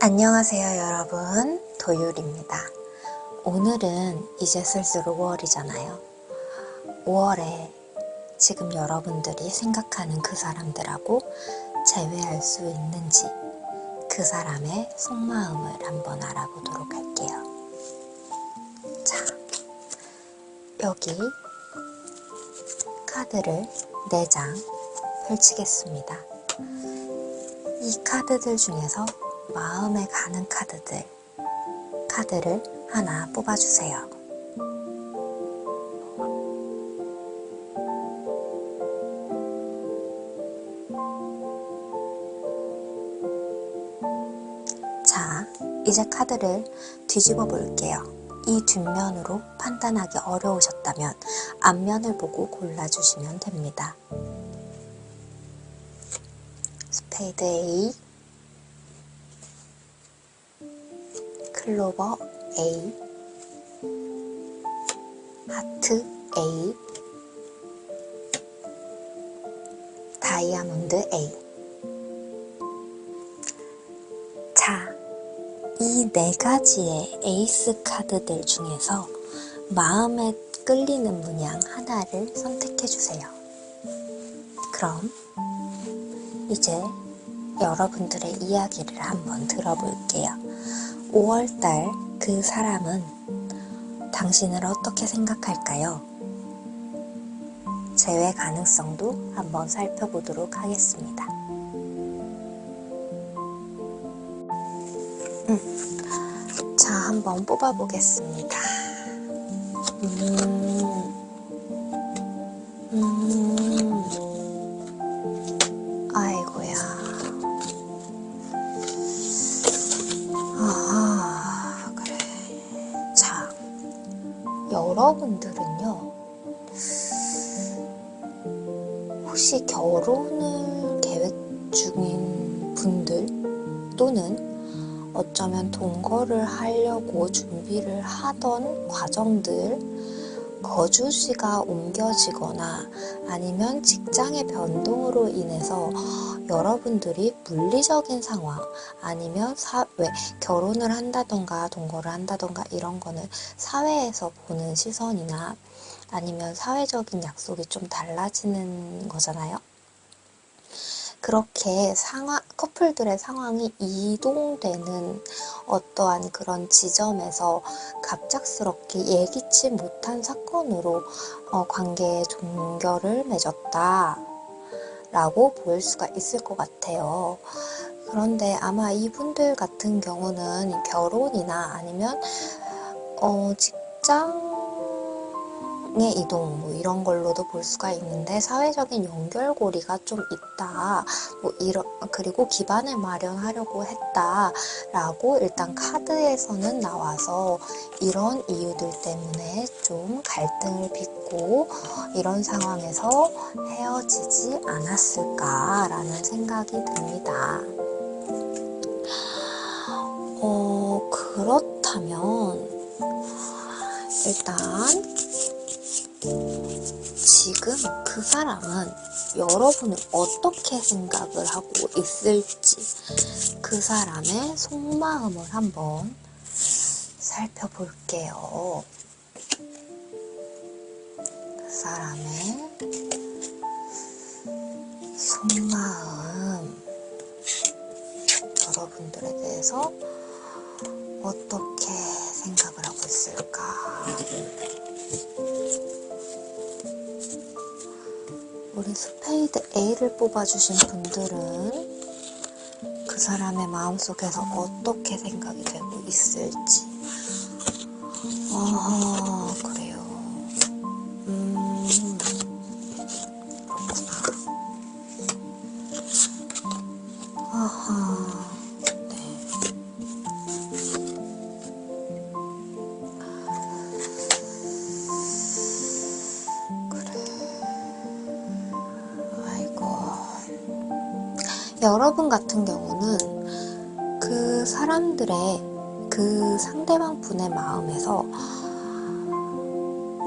안녕하세요 여러분, 도율입니다. 오늘은 이제 슬슬 5월이잖아요. 5월에 지금 여러분들이 생각하는 그 사람들하고 재회할 수 있는지 그 사람의 속마음을 한번 알아보도록 할게요. 자, 여기 카드를 4장 펼치겠습니다. 이 카드들 중에서 마음에 가는 카드를 하나 뽑아주세요. 자, 이제 카드를 뒤집어 볼게요. 이 뒷면으로 판단하기 어려우셨다면 앞면을 보고 골라주시면 됩니다. 스페이드 A, 클로버 A, 하트 A, 다이아몬드 A. 자, 이 4가지의 에이스 카드들 중에서 마음에 끌리는 문양 하나를 선택해주세요. 그럼 이제 여러분들의 이야기를 한번 들어볼게요. 5월달 그 사람은 당신을 어떻게 생각할까요? 재회 가능성도 한번 살펴보도록 하겠습니다. 자, 한번 뽑아보겠습니다. 아이고야. 그래. 자, 여러분들은요, 혹시 결혼을 계획 중인 분들 또는 어쩌면 동거를 하려고 준비를 하던 과정들, 거주지가 옮겨지거나 아니면 직장의 변동으로 인해서 여러분들이 물리적인 상황 아니면 결혼을 한다던가 동거를 한다던가 이런 거는 사회에서 보는 시선이나 아니면 사회적인 약속이 좀 달라지는 거잖아요. 그렇게 커플들의 상황이 이동되는 어떠한 그런 지점에서 갑작스럽게 예기치 못한 사건으로 관계의 종결을 맺었다 라고 보일 수가 있을 것 같아요. 그런데 아마 이분들 같은 경우는 결혼이나 아니면 직장의 이동 이런 걸로도 볼 수가 있는데 사회적인 연결고리가 좀 있다, 그리고 기반을 마련하려고 했다 라고 일단 카드에서는 나와서 이런 이유들 때문에 좀 갈등을 빚고 이런 상황에서 헤어지지 않았을까라는 생각이 듭니다. 그렇다면 일단 지금 그 사람은 여러분을 어떻게 생각을 하고 있을지 그 사람의 속마음을 한번 살펴볼게요. 그 사람의 속마음, 여러분들에 대해서 어떻게 생각을 하고 있을까? 우리 스페이드 A를 뽑아주신 분들은 그 사람의 마음속에서 어떻게 생각이 되고 있을지. 그래요. 그렇구나. 네. 여러분 같은 경우는 그 사람들의 그 상대방 분의 마음에서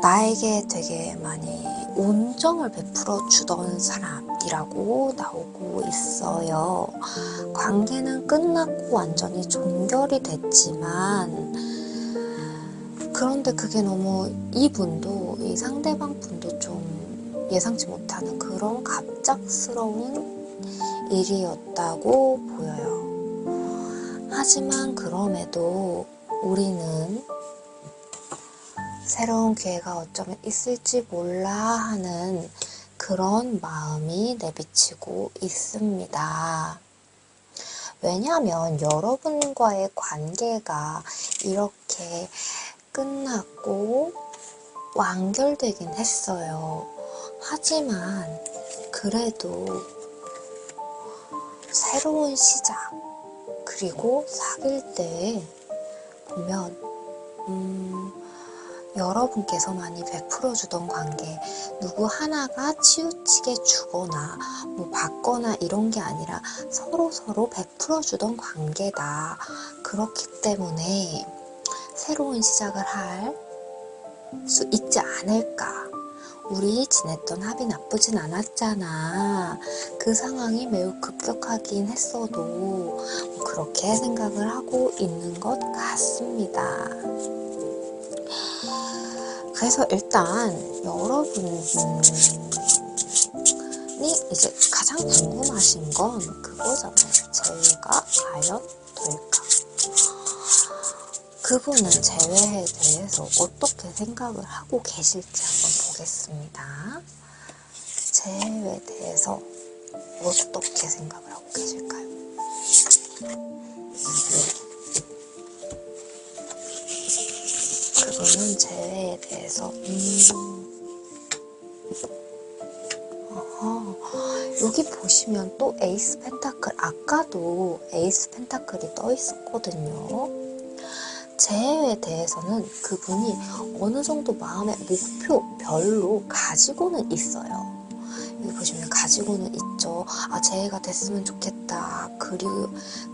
나에게 되게 많이 온정을 베풀어 주던 사람이라고 나오고 있어요. 관계는 끝났고 완전히 종결이 됐지만, 그런데 그게 너무 이분도, 이 상대방 분도 좀 예상치 못하는 그런 갑작스러운 일이었다고 보여요. 하지만 그럼에도 우리는 새로운 기회가 어쩌면 있을지 몰라 하는 그런 마음이 내비치고 있습니다. 왜냐하면 여러분과의 관계가 이렇게 끝났고 완결되긴 했어요. 하지만 그래도 새로운 시작, 그리고 사귈 때 보면 여러분께서 많이 베풀어주던 관계, 누구 하나가 치우치게 주거나 뭐 받거나 이런 게 아니라 서로 베풀어주던 관계다. 그렇기 때문에 새로운 시작을 할 수 있지 않을까. 우리 지냈던 합이 나쁘진 않았잖아. 그 상황이 매우 급격하긴 했어도 그렇게 생각을 하고 있는 것 같습니다. 그래서 일단 여러분이 이제 가장 궁금하신 건 그거잖아요. 재회가 과연 될까? 그분은 재회에 대해서 어떻게 생각을 하고 계실지 한번 보겠습니다. 재회에 대해서 어떻게 생각을 하고 계실까요? 그분은 재회에 대해서 여기 보시면 또 에이스 펜타클, 아까도 에이스 펜타클이 떠 있었거든요. 재회에 대해서는 그분이 어느 정도 마음의 목표별로 가지고는 있어요. 여기 보시면 가지고는 있죠. 아, 재회가 됐으면 좋겠다.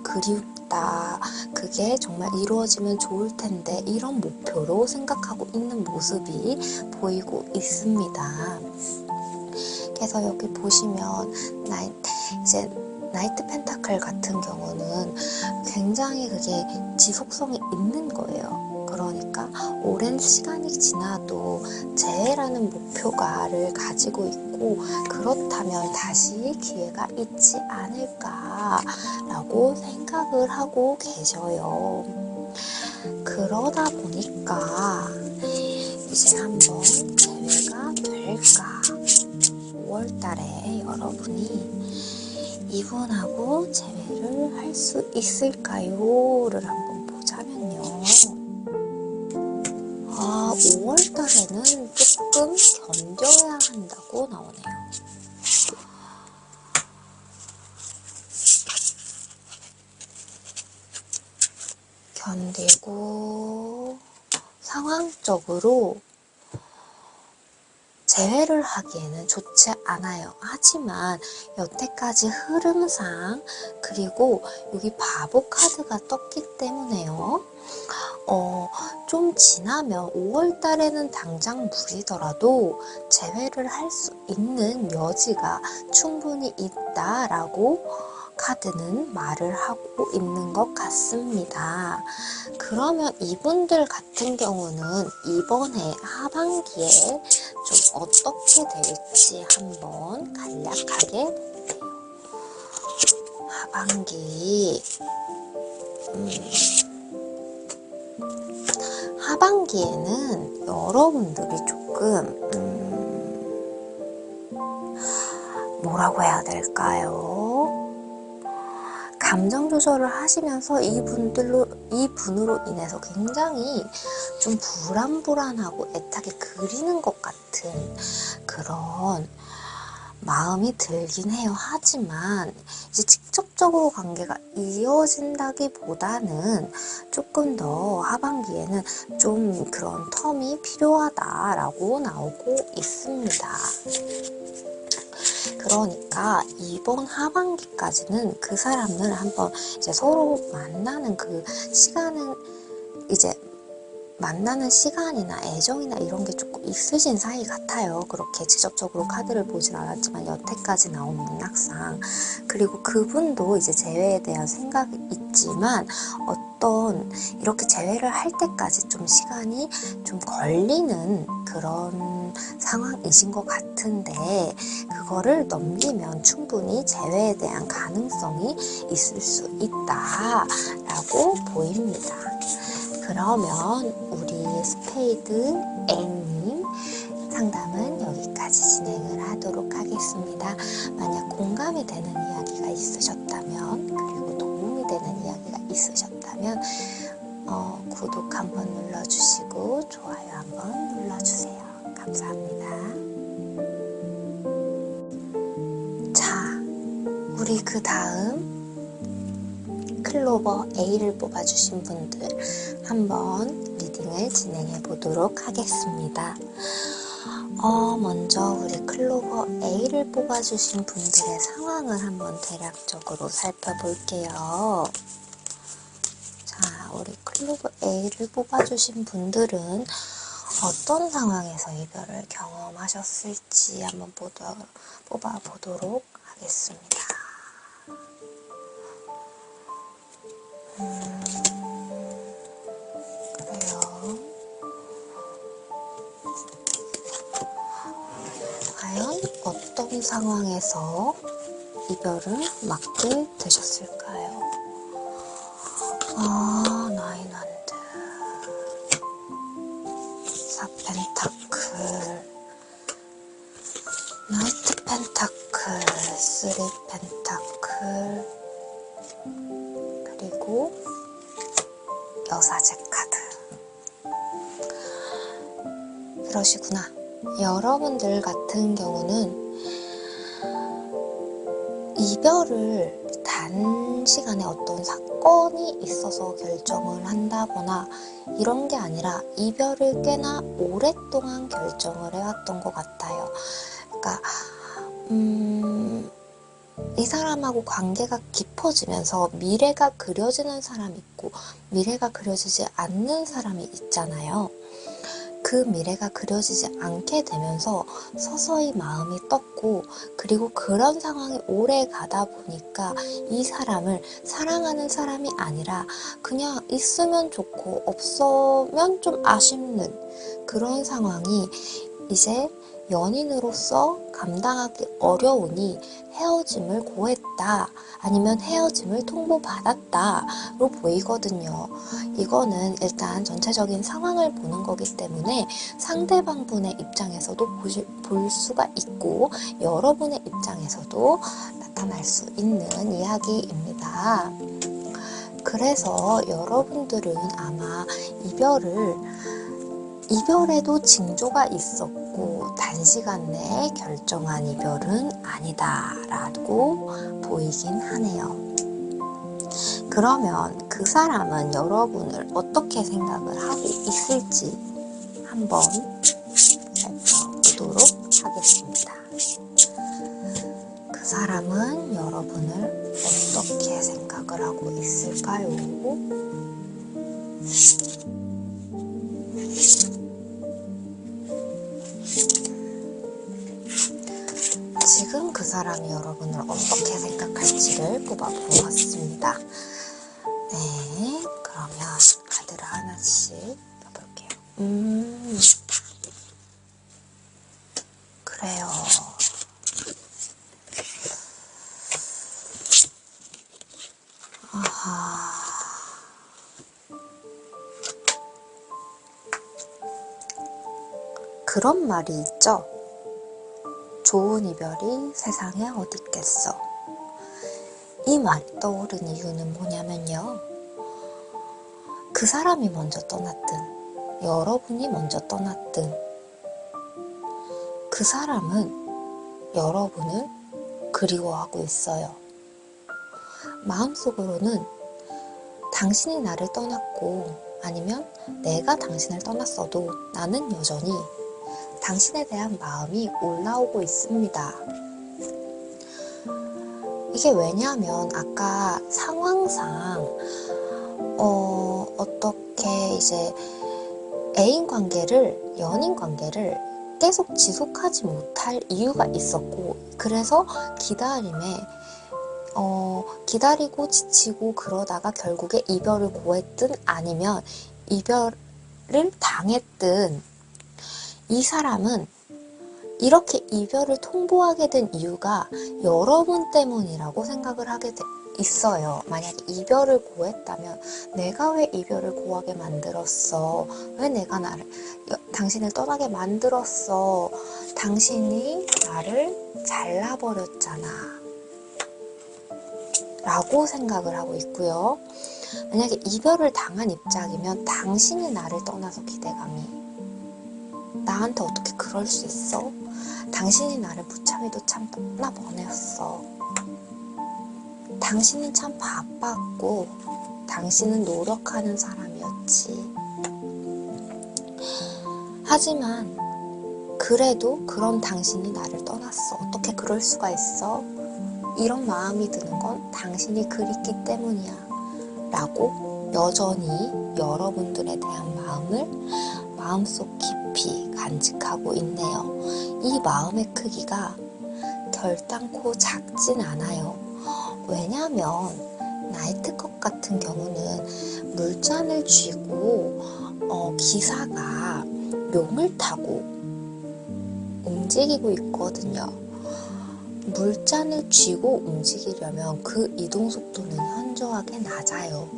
그리웠다. 그게 정말 이루어지면 좋을 텐데, 이런 목표로 생각하고 있는 모습이 보이고 있습니다. 그래서 여기 보시면 이제 나이트 펜타클 같은 경우는 굉장히 그게 지속성이 있는 거예요. 그러니까 오랜 시간이 지나도 재회라는 목표가를 가지고 있고, 그렇다면 다시 기회가 있지 않을까라고 생각을 하고 계셔요. 그러다 보니까 이제 한번 재회가 될까? 5월달에 여러분이 이분하고 재회를 할 수 있을까요? 를 한번 보자면요. 5월달에는 조금 견뎌야 한다고 나오네요. 견디고 상황적으로 재회를 하기에는 좋지 않아요. 하지만 여태까지 흐름상, 그리고 여기 바보 카드가 떴기 때문에요. 좀 지나면 5월달에는 당장 무리더라도 재회를 할 수 있는 여지가 충분히 있다라고 카드는 말을 하고 있는 것 같습니다. 그러면 이분들 같은 경우는 이번에 하반기에 좀 어떻게 될지 한번 간략하게 볼게요. 하반기에는 여러분들이 조금 뭐라고 해야 될까요? 감정 조절을 하시면서 이분으로 인해서 굉장히 좀 불안하고 애타게 그리는 것 같은 그런 마음이 들긴 해요. 하지만 이제 직접적으로 관계가 이어진다기보다는 조금 더 하반기에는 좀 그런 텀이 필요하다라고 나오고 있습니다. 그러니까 이번 하반기까지는 그 사람을 한번 이제 서로 만나는 그 시간은 이제 만나는 시간이나 애정이나 이런 게 조금 있으신 사이 같아요. 그렇게 직접적으로 카드를 보진 않았지만 여태까지 나온 맥락상. 그리고 그분도 이제 재회에 대한 생각이 있지만 어떤 이렇게 재회를 할 때까지 좀 시간이 좀 걸리는 그런 상황이신 것 같은데, 그거를 넘기면 충분히 재회에 대한 가능성이 있을 수 있다라고 보입니다. 그러면 우리 스페이드 A님 상담은 여기까지 진행을 하도록 하겠습니다. 만약 공감이 되는 이야기가 있으셨다면, 그리고 도움이 되는 이야기가 있으셨다면 구독 한번 눌러주시고 좋아요 한번 눌러주세요. 감사합니다. 자, 우리 그 다음 클로버 A를 뽑아주신 분들 한번 리딩을 진행해 보도록 하겠습니다. 먼저 우리 클로버 A를 뽑아주신 분들의 상황을 한번 대략적으로 살펴볼게요. 자, 우리 클로버 A를 뽑아주신 분들은 어떤 상황에서 이별을 경험하셨을지 한번 뽑아보도록 하겠습니다. 그래요. 과연 어떤 상황에서 이별을 맞게 되셨을까요? 나인 한드, 사 펜타클, 나이트 펜타클, 쓰리 펜타클, 그리고 여사제 카드. 그러시구나. 여러분들 같은 경우는 이별을 단시간에 어떤 사건이 있어서 결정을 한다거나 이런 게 아니라 이별을 꽤나 오랫동안 결정을 해왔던 것 같아요. 그러니까 이 사람하고 관계가 깊어지면서 미래가 그려지는 사람이 있고 미래가 그려지지 않는 사람이 있잖아요. 그 미래가 그려지지 않게 되면서 서서히 마음이 떴고, 그리고 그런 상황이 오래 가다 보니까 이 사람을 사랑하는 사람이 아니라 그냥 있으면 좋고 없으면 좀 아쉽는 그런 상황이 이제 연인으로서 감당하기 어려우니 헤어짐을 고했다, 아니면 헤어짐을 통보받았다로 보이거든요. 이거는 일단 전체적인 상황을 보는 거기 때문에 상대방분의 입장에서도 볼 수가 있고 여러분의 입장에서도 나타날 수 있는 이야기입니다. 그래서 여러분들은 아마 이별에도 징조가 있었고 단시간 내에 결정한 이별은 아니다라고 보이긴 하네요. 그러면 그 사람은 여러분을 어떻게 생각을 하고 있을지 한번 살펴보도록 하겠습니다. 그 사람은 여러분을 어떻게 생각을 하고 있을까요? 지금 그 사람이 여러분을 어떻게 생각할지를 뽑아보았습니다. 네, 그러면 카드를 하나씩 펴볼게요. 그래요. 아하. 그런 말이 있죠. 좋은 이별이 세상에 어디 있겠어. 이 말이 떠오른 이유는 뭐냐면요. 그 사람이 먼저 떠났든 여러분이 먼저 떠났든 그 사람은 여러분을 그리워하고 있어요. 마음속으로는 당신이 나를 떠났고 아니면 내가 당신을 떠났어도 나는 여전히 당신에 대한 마음이 올라오고 있습니다. 이게 왜냐하면 아까 상황상 어떻게 이제 연인 관계를 계속 지속하지 못할 이유가 있었고, 그래서 기다리고 지치고 그러다가 결국에 이별을 고했든 아니면 이별을 당했든, 이 사람은 이렇게 이별을 통보하게 된 이유가 여러분 때문이라고 생각을 하게 있어요. 만약에 이별을 고했다면 내가 왜 이별을 고하게 만들었어? 왜 내가 당신을 떠나게 만들었어? 당신이 나를 잘라버렸잖아. 라고 생각을 하고 있고요. 만약에 이별을 당한 입장이면 당신이 나를 떠나서 기대감이 나한테 어떻게 그럴 수 있어? 당신이 나를 무참히도 참 나 보냈어. 당신은 참 바빴고 당신은 노력하는 사람이었지. 하지만 그래도 그런 당신이 나를 떠났어. 어떻게 그럴 수가 있어? 이런 마음이 드는 건 당신이 그립기 때문이야. 라고 여전히 여러분들에 대한 마음을 마음속 깊이 간직하고 있네요. 이 마음의 크기가 결단코 작진 않아요. 왜냐하면 나이트컵 같은 경우는 물잔을 쥐고 기사가 용을 타고 움직이고 있거든요. 물잔을 쥐고 움직이려면 그 이동 속도는 현저하게 낮아요.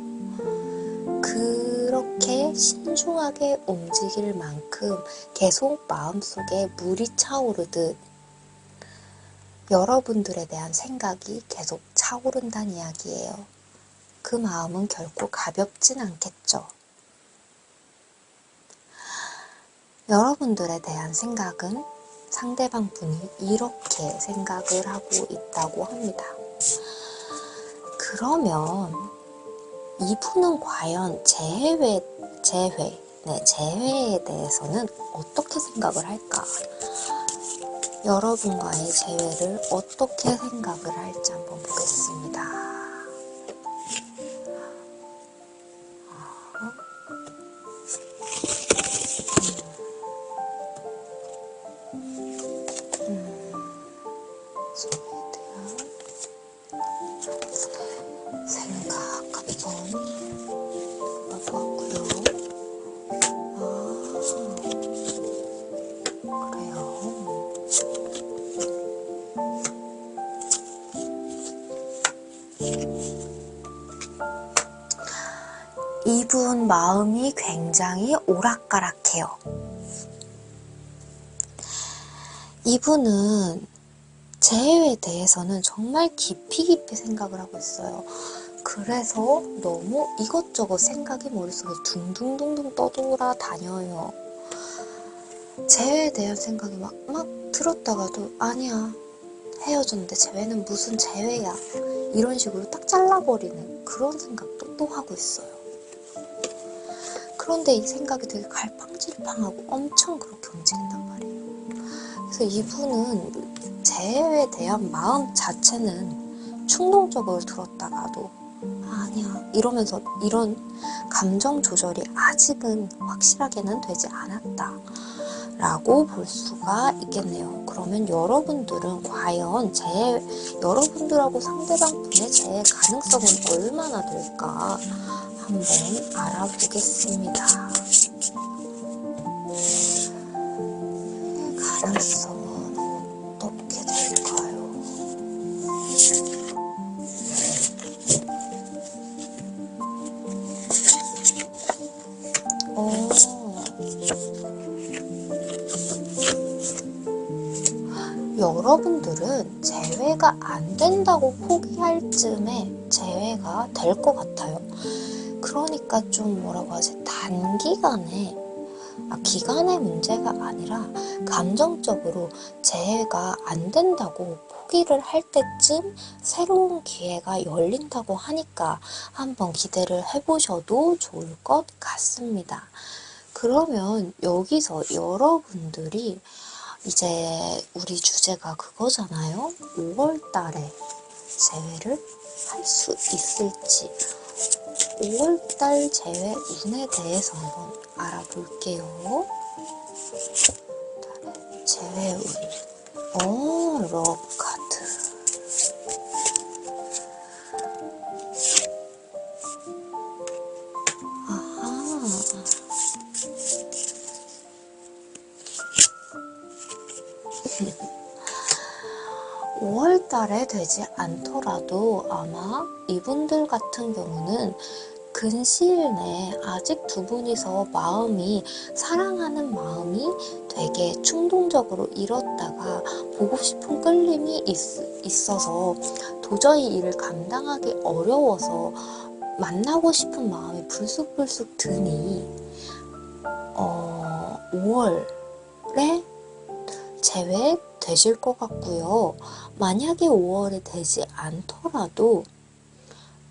그렇게 신중하게 움직일 만큼 계속 마음속에 물이 차오르듯 여러분들에 대한 생각이 계속 차오른다는 이야기예요. 그 마음은 결코 가볍진 않겠죠. 여러분들에 대한 생각은 상대방 분이 이렇게 생각을 하고 있다고 합니다. 그러면 이분은 과연 재회에 대해서는 어떻게 생각을 할까? 여러분과의 재회를 어떻게 생각을 할지 한번 보겠습니다. 생각 한번 해보았고요. 그래요. 이분 마음이 굉장히 오락가락해요. 이분은 재회에 대해서는 정말 깊이 생각을 하고 있어요. 그래서 너무 이것저것 생각이 머릿속에 둥둥둥둥 떠돌아다녀요. 재회에 대한 생각이 막 들었다가도 아니야, 헤어졌는데 재회는 무슨 재회야, 이런 식으로 딱 잘라버리는 그런 생각도 또 하고 있어요. 그런데 이 생각이 되게 갈팡질팡하고 엄청 그렇게 움직인단 말이에요. 그래서 이분은 재회에 대한 마음 자체는 충동적으로 들었다가도 아니야 이러면서 이런 감정 조절이 아직은 확실하게는 되지 않았다 라고 볼 수가 있겠네요. 그러면 여러분들은 과연 여러분들하고 상대방 분의 재회 가능성은 얼마나 될까 한번 알아보겠습니다. 가능성은 어떻게 될까요? 여러분들은 재회가 안 된다고 포기할 즈음에 재회가 될 것 같아요. 그러니까 좀 뭐라고 하지? 단기간에 기간의 문제가 아니라 감정적으로 재회가 안 된다고 포기를 할 때쯤 새로운 기회가 열린다고 하니까 한번 기대를 해보셔도 좋을 것 같습니다. 그러면 여기서 여러분들이 이제 우리 주제가 그거잖아요. 5월 달에 재회를 할 수 있을지 5월달 재회 운에 대해서 한번 알아볼게요. 제외운. 러브 카드. 아하. 5월 달에 되지 않더라도 아마 이분들 같은 경우는 근시일 내에 아직 두 분이서 사랑하는 마음이 되게 충동적으로 일었다가 보고 싶은 끌림이 있어서 도저히 이를 감당하기 어려워서 만나고 싶은 마음이 불쑥불쑥 드니 5월에 제외되실 것 같고요. 만약에 5월에 되지 않더라도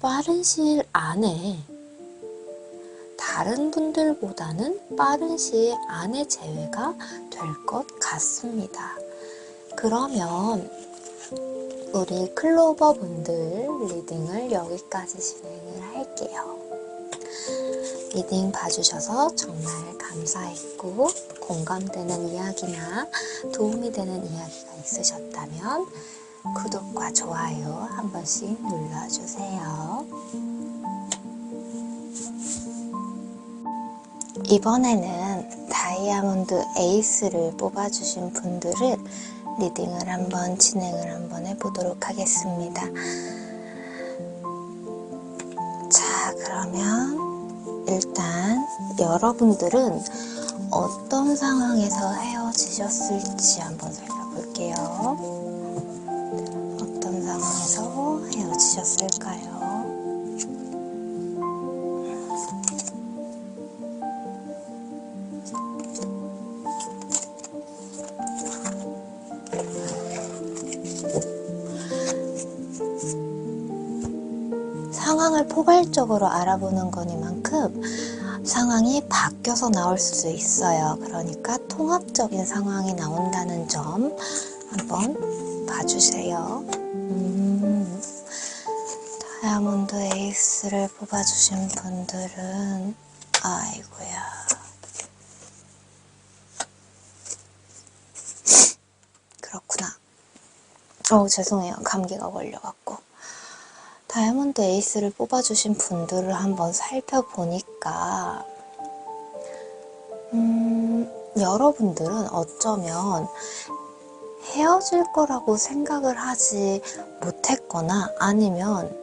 빠른 시일 안에 다른 분들보다는 빠른 시일 안에 제외가 될 것 같습니다. 그러면 우리 클로버 분들 리딩을 여기까지 진행을 할게요. 리딩 봐주셔서 정말 감사했고 공감되는 이야기나 도움이 되는 이야기가 있으셨다면 구독과 좋아요 한 번씩 눌러주세요. 이번에는 다이아몬드 에이스를 뽑아주신 분들을 리딩을 한번 진행을 한번 해보도록 하겠습니다. 자, 그러면 일단 여러분들은 어떤 상황에서 헤어지셨을지 한번 살펴볼게요. 어떤 상황에서 헤어지셨을까요? 상황을 포괄적으로 알아보는 거니만큼 상황이 바뀌어서 나올 수 있어요. 그러니까 통합적인 상황이 나온다는 점 한번 봐주세요. 다이아몬드 에이스를 뽑아주신 분들은 아이고야. 그렇구나. 죄송해요. 감기가 걸려갖고. 다이아몬드 에이스를 뽑아주신 분들을 한번 살펴보니까 여러분들은 어쩌면 헤어질 거라고 생각을 하지 못했거나 아니면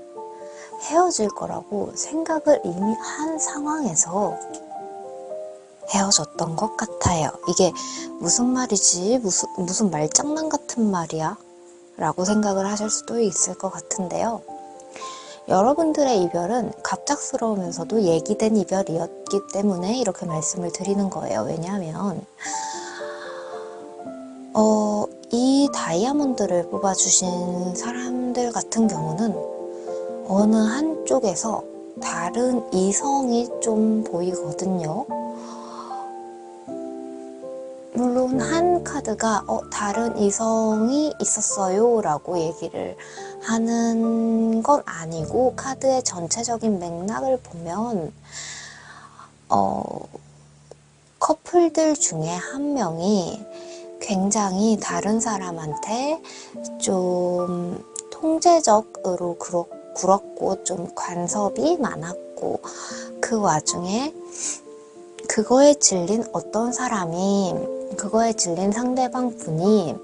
헤어질 거라고 생각을 이미 한 상황에서 헤어졌던 것 같아요. 이게 무슨 말이지? 무슨 말장난 같은 말이야? 라고 생각을 하실 수도 있을 것 같은데요. 여러분들의 이별은 갑작스러우면서도 예기된 이별이었기 때문에 이렇게 말씀을 드리는 거예요. 왜냐하면 이 다이아몬드를 뽑아주신 사람들 같은 경우는 어느 한쪽에서 다른 이성이 좀 보이거든요. 물론 한 카드가 다른 이성이 있었어요 라고 얘기를 하는 건 아니고 카드의 전체적인 맥락을 보면 커플들 중에 한 명이 굉장히 다른 사람한테 좀 통제적으로 굴었고 좀 간섭이 많았고 그 와중에 그거에 질린 그거에 질린 상대방 분이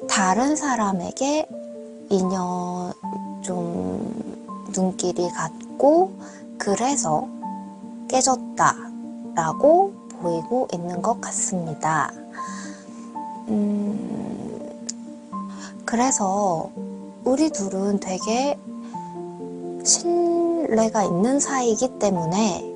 다른 사람에게 눈길이 갔고 그래서 깨졌다라고 보이고 있는 것 같습니다. 그래서 우리 둘은 되게 신뢰가 있는 사이이기 때문에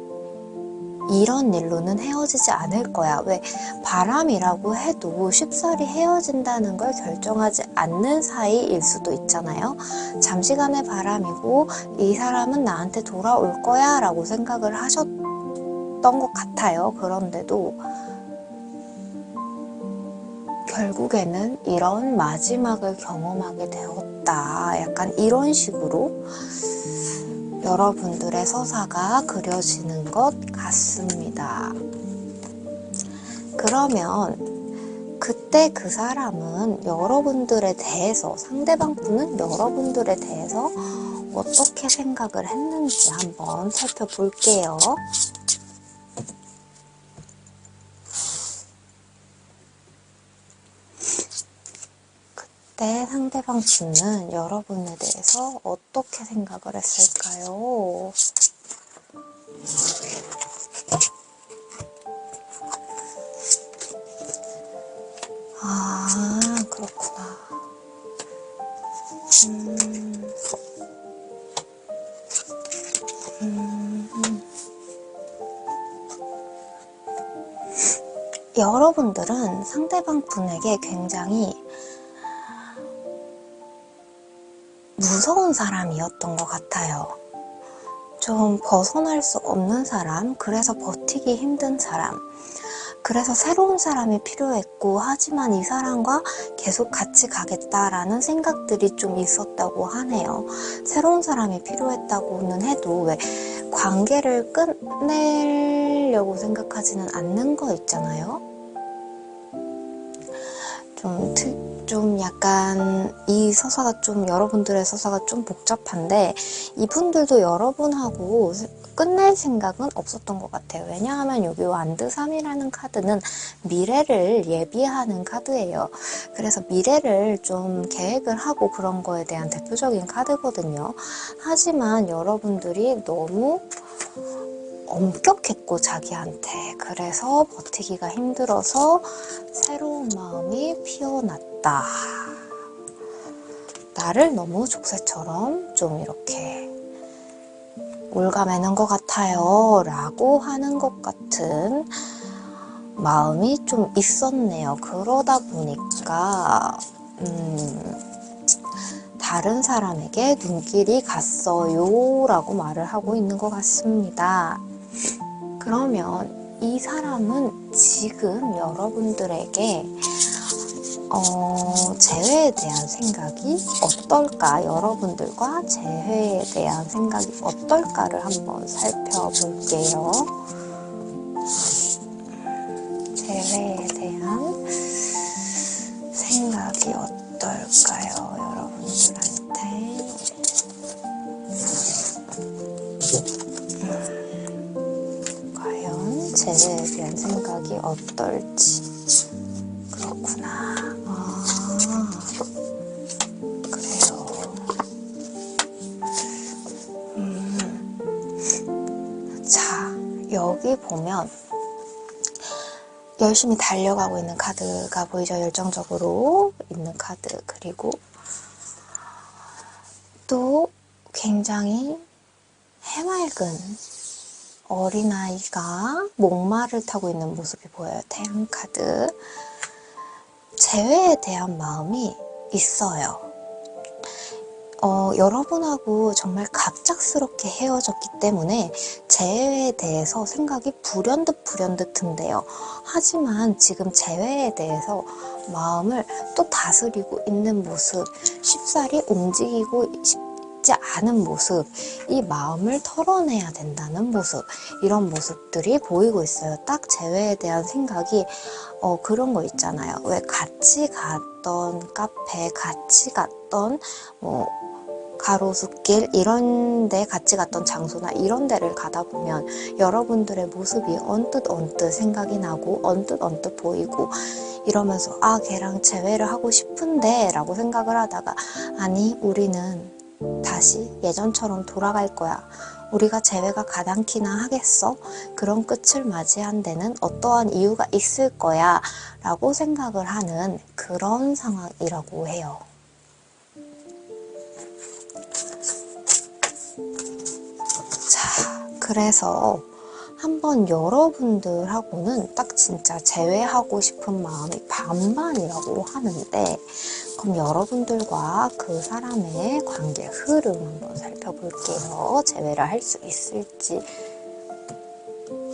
이런 일로는 헤어지지 않을 거야. 왜 바람이라고 해도 쉽사리 헤어진다는 걸 결정하지 않는 사이일 수도 있잖아요. 잠시간의 바람이고 이 사람은 나한테 돌아올 거야 라고 생각을 하셨던 것 같아요. 그런데도 결국에는 이런 마지막을 경험하게 되었다. 약간 이런 식으로 여러분들의 서사가 그려지는 것 같습니다. 그러면 그때 그 사람은 여러분들에 대해서, 상대방 분은 여러분들에 대해서 어떻게 생각을 했는지 한번 살펴볼게요. 그때 상대방 분은 여러분에 대해서 어떻게 생각을 했을까요? 아, 그렇구나. 여러분들은 상대방 분에게 굉장히 무서운 사람이었던 것 같아요. 좀 벗어날 수 없는 사람, 그래서 버티기 힘든 사람, 그래서 새로운 사람이 필요했고, 하지만 이 사람과 계속 같이 가겠다라는 생각들이 좀 있었다고 하네요. 새로운 사람이 필요했다고는 해도 왜 관계를 끝내려고 생각하지는 않는 거 있잖아요. 좀 약간 이 서사가 좀, 여러분들의 서사가 좀 복잡한데, 이분들도 여러분하고 끝낼 생각은 없었던 것 같아요. 왜냐하면 여기 완드 3이라는 카드는 미래를 예비하는 카드예요. 그래서 미래를 좀 계획을 하고 그런 거에 대한 대표적인 카드거든요. 하지만 여러분들이 너무 엄격했고 자기한테, 그래서 버티기가 힘들어서 새로운 마음이 피어났다. 나를 너무 족쇄처럼 좀 이렇게 올가매는 것 같아요 라고 하는 것 같은 마음이 좀 있었네요. 그러다 보니까 다른 사람에게 눈길이 갔어요 라고 말을 하고 있는 것 같습니다. 그러면 이 사람은 지금 여러분들에게 재회에 대한 생각이 어떨까? 여러분들과 재회에 대한 생각이 어떨까를 한번 살펴볼게요. 재회에 대한 생각이 어떨까요? 여러분들한테. 과연 재회에 대한 생각이 어떨지. 그렇구나. 그래요. 자, 여기 보면 열심히 달려가고 있는 카드가 보이죠? 열정적으로 있는 카드. 그리고 또 굉장히 해맑은 어린아이가 목마를 타고 있는 모습이 보여요. 태양 카드. 재회에 대한 마음이 있어요. 여러분하고 정말 갑작스럽게 헤어졌기 때문에 재회에 대해서 생각이 불현듯 든대요. 하지만 지금 재회에 대해서 마음을 또 다스리고 있는 모습, 쉽사리 움직이고 싶지 않은 모습, 이 마음을 털어내야 된다는 모습, 이런 모습들이 보이고 있어요. 딱 재회에 대한 생각이 그런 거 있잖아요. 왜 같이 갔던 카페, 같이 갔던 가로수길, 이런 데 같이 갔던 장소나 이런 데를 가다 보면 여러분들의 모습이 언뜻 생각이 나고 언뜻 보이고 이러면서 아, 걔랑 재회를 하고 싶은데 라고 생각을 하다가 아니, 우리는 다시 예전처럼 돌아갈 거야. 우리가 재회가 가당키나 하겠어? 그런 끝을 맞이한 데는 어떠한 이유가 있을 거야 라고 생각을 하는 그런 상황이라고 해요. 자, 그래서 한번 여러분들하고는 딱 진짜 재회하고 싶은 마음이 반반이라고 하는데, 그럼 여러분들과 그 사람의 관계 흐름 한번 살펴볼게요. 재회를 할 수 있을지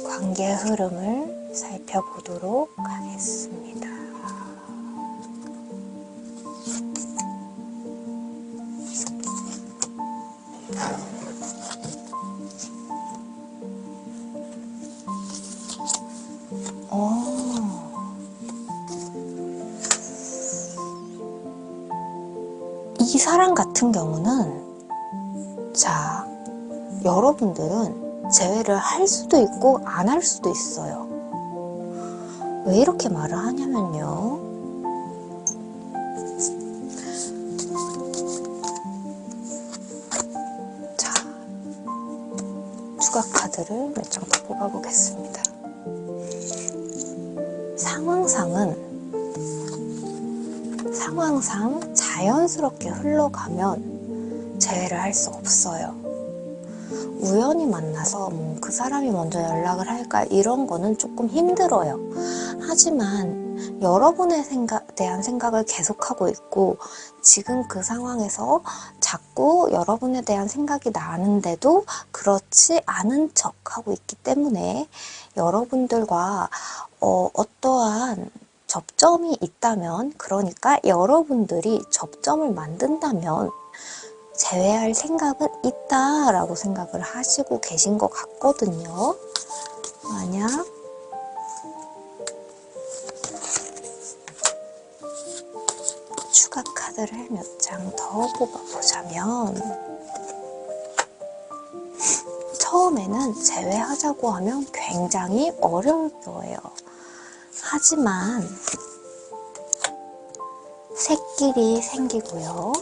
관계 흐름을 살펴보도록 하겠습니다. 이 사람 같은 경우는, 자, 여러분들은 재회를 할 수도 있고 안 할 수도 있어요. 왜 이렇게 말을 하냐면요, 자, 추가 카드를 몇 장 더 뽑아보겠습니다. 상황상 자연스럽게 흘러가면 재회를 할 수 없어요. 우연히 만나서 뭐 그 사람이 먼저 연락을 할까 이런 거는 조금 힘들어요. 하지만 여러분에 대한 생각을 계속하고 있고 지금 그 상황에서 자꾸 여러분에 대한 생각이 나는데도 그렇지 않은 척 하고 있기 때문에 여러분들과 어떠한 접점이 있다면, 그러니까 여러분들이 접점을 만든다면 재회할 생각은 있다라고 생각을 하시고 계신 것 같거든요. 만약 추가 카드를 몇 장 더 뽑아보자면, 처음에는 재회하자고 하면 굉장히 어려울 거예요. 하지만 새길이 생기고요.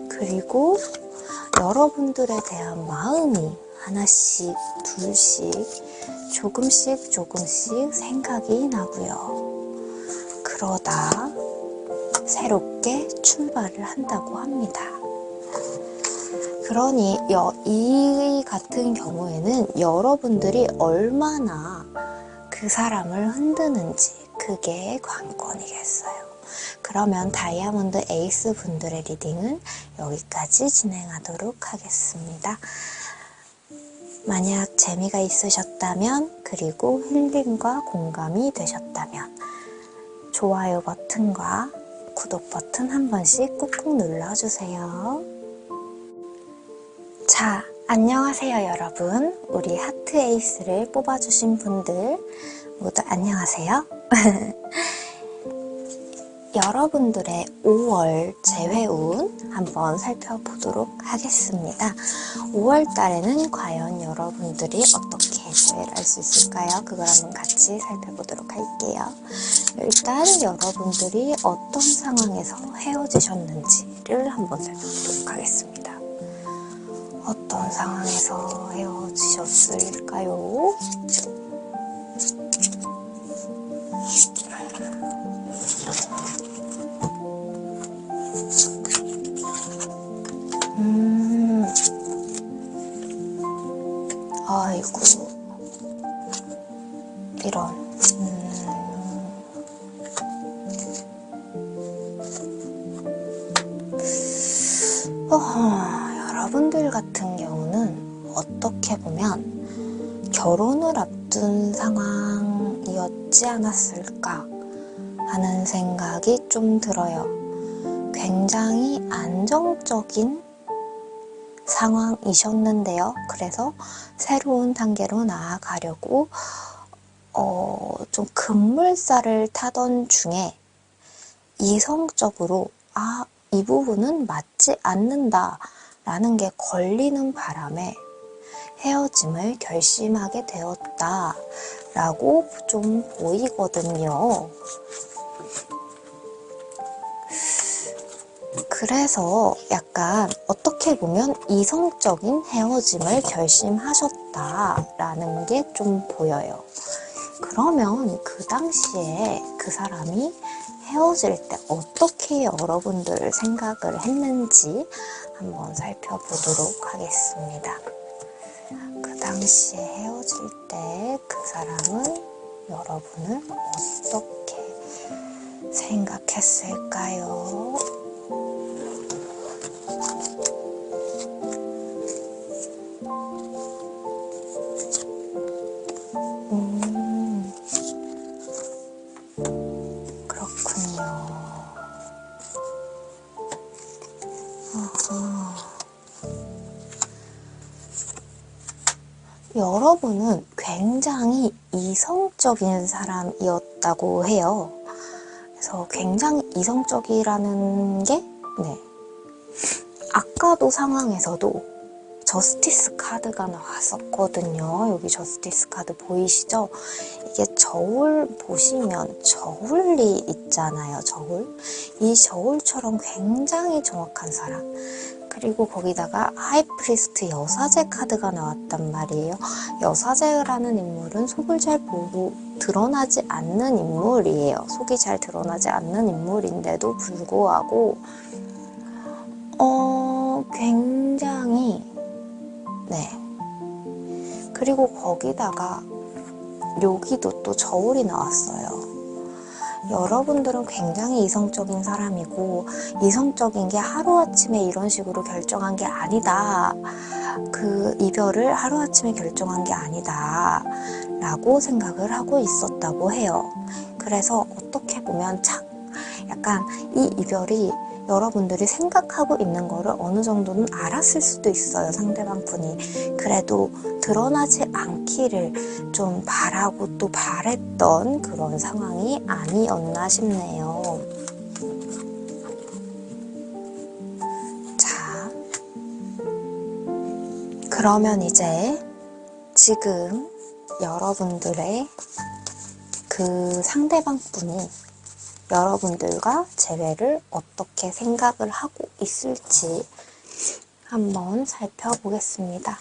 그리고 여러분들에 대한 마음이 하나씩, 둘씩, 조금씩 생각이 나고요. 그러다 새롭게 출발을 한다고 합니다. 그러니 이 같은 경우에는 여러분들이 얼마나 그 사람을 흔드는지, 그게 관건이겠어요. 그러면 다이아몬드 에이스 분들의 리딩은 여기까지 진행하도록 하겠습니다. 만약 재미가 있으셨다면, 그리고 힐링과 공감이 되셨다면 좋아요 버튼과 구독 버튼 한 번씩 꾹꾹 눌러주세요. 자, 안녕하세요 여러분. 우리 하트 에이스를 뽑아주신 분들 모두 안녕하세요. 여러분들의 5월 재회운 한번 살펴보도록 하겠습니다. 5월 달에는 과연 여러분들이 어떻게 재회를 할 수 있을까요? 그걸 한번 같이 살펴보도록 할게요. 일단 여러분들이 어떤 상황에서 헤어지셨는지를 한번 살펴보도록 하겠습니다. 어떤 상황에서 헤어지셨을까요? 아이고, 이런. 여러분들 같은 경우는 어떻게 보면 결혼을 앞둔 상황이었지 않았을까 하는 생각이 좀 들어요. 굉장히 안정적인 상황이셨는데요. 그래서 새로운 단계로 나아가려고 좀 급물살을 타던 중에 이성적으로 이 부분은 맞지 않는다 라는 게 걸리는 바람에 헤어짐을 결심하게 되었다 라고 좀 보이거든요. 그래서 약간 어떻게 보면 이성적인 헤어짐을 결심하셨다라는 게 좀 보여요. 그러면 그 당시에 그 사람이 헤어질 때 어떻게 여러분들 생각을 했는지 한번 살펴보도록 하겠습니다. 그 당시에 헤어질 때 그 사람은 여러분을 어떻게 생각했을까요? 그렇군요. 여러분은 굉장히 이성적인 사람이었다고 해요. 그래서 굉장히 이성적이라는 게 아까도 상황에서도 저스티스 카드가 나왔었거든요. 여기 저스티스 카드 보이시죠? 이게 저울 보시면 저울이 있잖아요. 저울. 이 저울처럼 굉장히 정확한 사람. 그리고 거기다가 하이프리스트 여사제 카드가 나왔단 말이에요. 여사제라는 인물은 속을 잘 보고 드러나지 않는 인물이에요. 속이 잘 드러나지 않는 인물인데도 불구하고 굉장히 네. 그리고 거기다가 여기도 또 저울이 나왔어요. 여러분들은 굉장히 이성적인 사람이고 이성적인 게 하루아침에 이런 식으로 결정한 게 아니다. 그 이별을 하루아침에 결정한 게 아니다. 라고 생각을 하고 있었다고 해요. 그래서 어떻게 보면 약간 이 이별이 여러분들이 생각하고 있는 거를 어느 정도는 알았을 수도 있어요. 상대방 분이. 그래도 드러나지 않기를 좀 바라고 또 바랬던 그런 상황이 아니었나 싶네요. 자, 그러면 이제 지금 여러분들의 그 상대방 분이 여러분들과 재회를 어떻게 생각을 하고 있을지 한번 살펴보겠습니다.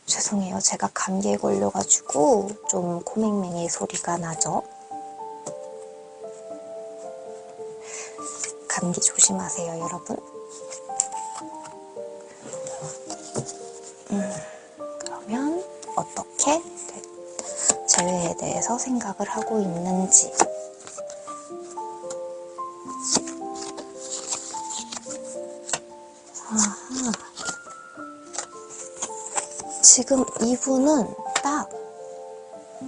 죄송해요. 제가 감기에 걸려가지고 좀 코맹맹이 소리가 나죠. 감기 조심하세요, 여러분. 그러면 어떻게 재회에 대해서 생각을 하고 있는지. 아하. 지금 이분은 딱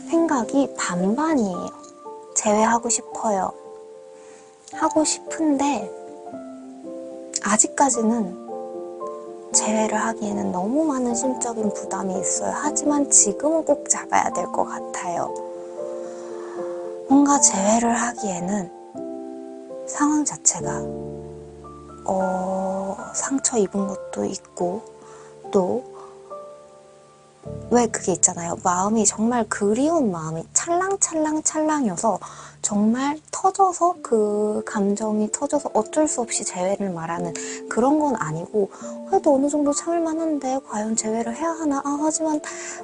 생각이 반반이에요. 재회하고 싶어요. 하고 싶은데 아직까지는 재회를 하기에는 너무 많은 심적인 부담이 있어요. 하지만 지금은 꼭 잡아야 될 것 같아요. 뭔가 재회를 하기에는 상황 자체가 상처 입은 것도 있고 또 왜 그게 있잖아요. 마음이 정말 그리운 마음이 찰랑찰랑찰랑여서 정말 터져서 그 감정이 터져서 어쩔 수 없이 재회를 말하는 그런 건 아니고 그래도 어느 정도 참을 만한데 과연 재회를 해야 하나? 하지만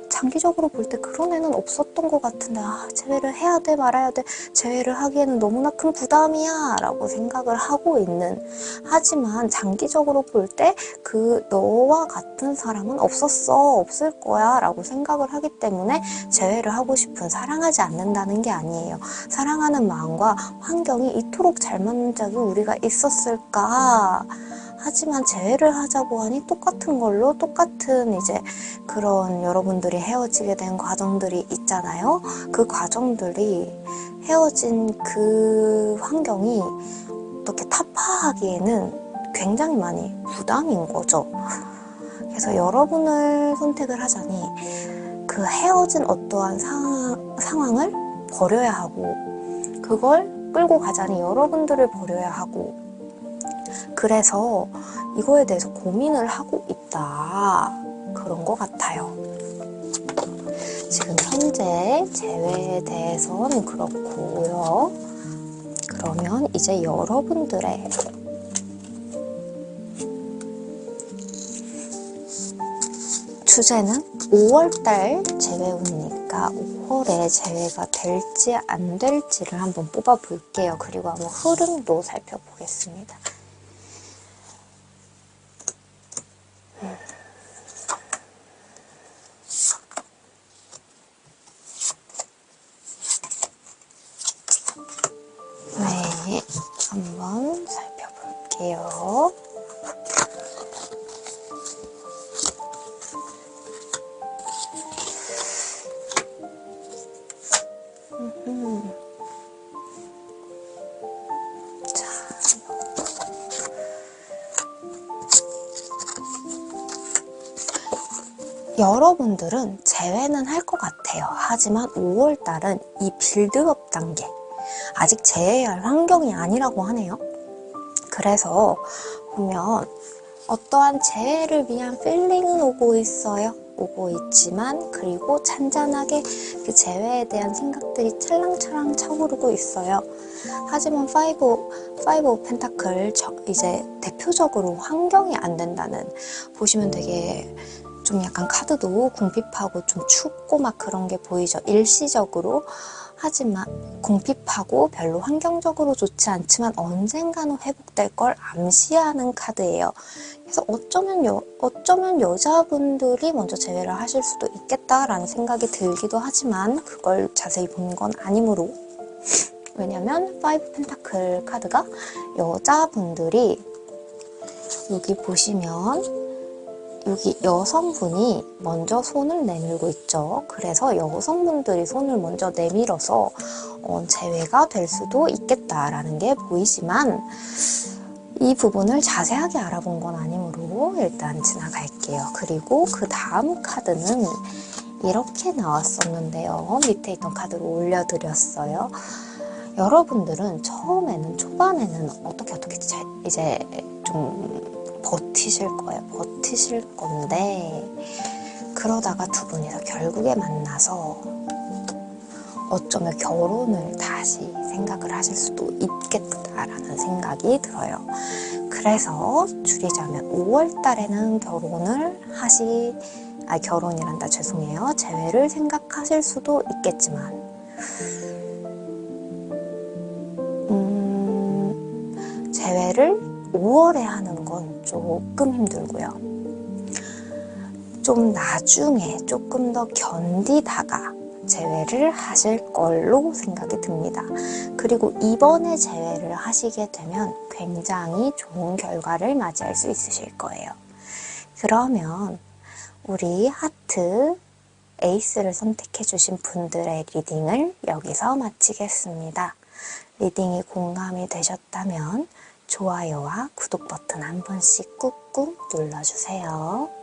장기적으로 볼 때 그런 애는 없었던 것 같은데 재회를 해야 돼 말아야 돼 재회를 하기에는 너무나 큰 부담이야 라고 생각을 하고 있는 하지만 장기적으로 볼 때 그 너와 같은 사람은 없을 거야 라고 생각을 하기 때문에 재회를 하고 싶은 사랑하지 않는다는 게 아니에요. 사랑하는 마음과 환경이 이토록 잘 맞는 짝이 우리가 있었을까? 하지만 재회를 하자고 하니 똑같은 걸로 똑같은 이제 그런 여러분들이 헤어지게 된 과정들이 있잖아요. 그 과정들이 헤어진 그 환경이 어떻게 타파하기에는 굉장히 많이 부담인 거죠. 그래서 여러분을 선택을 하자니 그 헤어진 어떠한 상황을 버려야 하고 그걸 끌고 가자니 여러분들을 버려야 하고 그래서 이거에 대해서 고민을 하고 있다. 그런 것 같아요. 지금 현재 재회에 대해서는 그렇고요. 그러면 이제 여러분들의 주제는 5월달 재회운이니까 5월에 재회가 될지 안 될지를 한번 뽑아 볼게요. 그리고 한번 흐름도 살펴보겠습니다. 네, 한번 살펴볼게요. 여러분들은 재회는 할 것 같아요. 하지만 5월달은 이 빌드업 단계, 아직 재회할 환경이 아니라고 하네요. 그래서 보면 어떠한 재회를 위한 필링은 오고 있어요. 오고 있지만 그리고 잔잔하게 그 재회에 대한 생각들이 찰랑찰랑 차오르고 있어요. 하지만 파이브 오브 펜타클 이제 대표적으로 환경이 안 된다는, 보시면 되게 좀 약간 카드도 궁핍하고 좀 춥고 막 그런 게 보이죠. 일시적으로. 하지만 궁핍하고 별로 환경적으로 좋지 않지만 언젠가는 회복될 걸 암시하는 카드예요. 그래서 어쩌면 여자분들이 먼저 재회를 하실 수도 있겠다라는 생각이 들기도 하지만 그걸 자세히 본 건 아니므로. 왜냐면 파이브 펜타클 카드가 여자분들이, 여기 보시면 여기 여성분이 먼저 손을 내밀고 있죠. 그래서 여성분들이 손을 먼저 내밀어서 재회가 될 수도 있겠다라는 게 보이지만 이 부분을 자세하게 알아본 건 아니므로 일단 지나갈게요. 그리고 그 다음 카드는 이렇게 나왔었는데요. 밑에 있던 카드를 올려드렸어요. 여러분들은 초반에는 어떻게 이제 좀 버티실 거예요. 버티실 건데 그러다가 두 분이서 결국에 만나서 어쩌면 결혼을 다시 생각을 하실 수도 있겠다라는 생각이 들어요. 그래서 줄이자면 5월 달에는 결혼이란다, 죄송해요. 재회를 생각하실 수도 있겠지만 재회를 5월에 하는 건 조금 힘들고요. 좀 나중에 조금 더 견디다가 재회를 하실 걸로 생각이 듭니다. 그리고 이번에 재회를 하시게 되면 굉장히 좋은 결과를 맞이할 수 있으실 거예요. 그러면 우리 하트 에이스를 선택해 주신 분들의 리딩을 여기서 마치겠습니다. 리딩이 공감이 되셨다면 좋아요와 구독 버튼 한 번씩 꾹꾹 눌러주세요.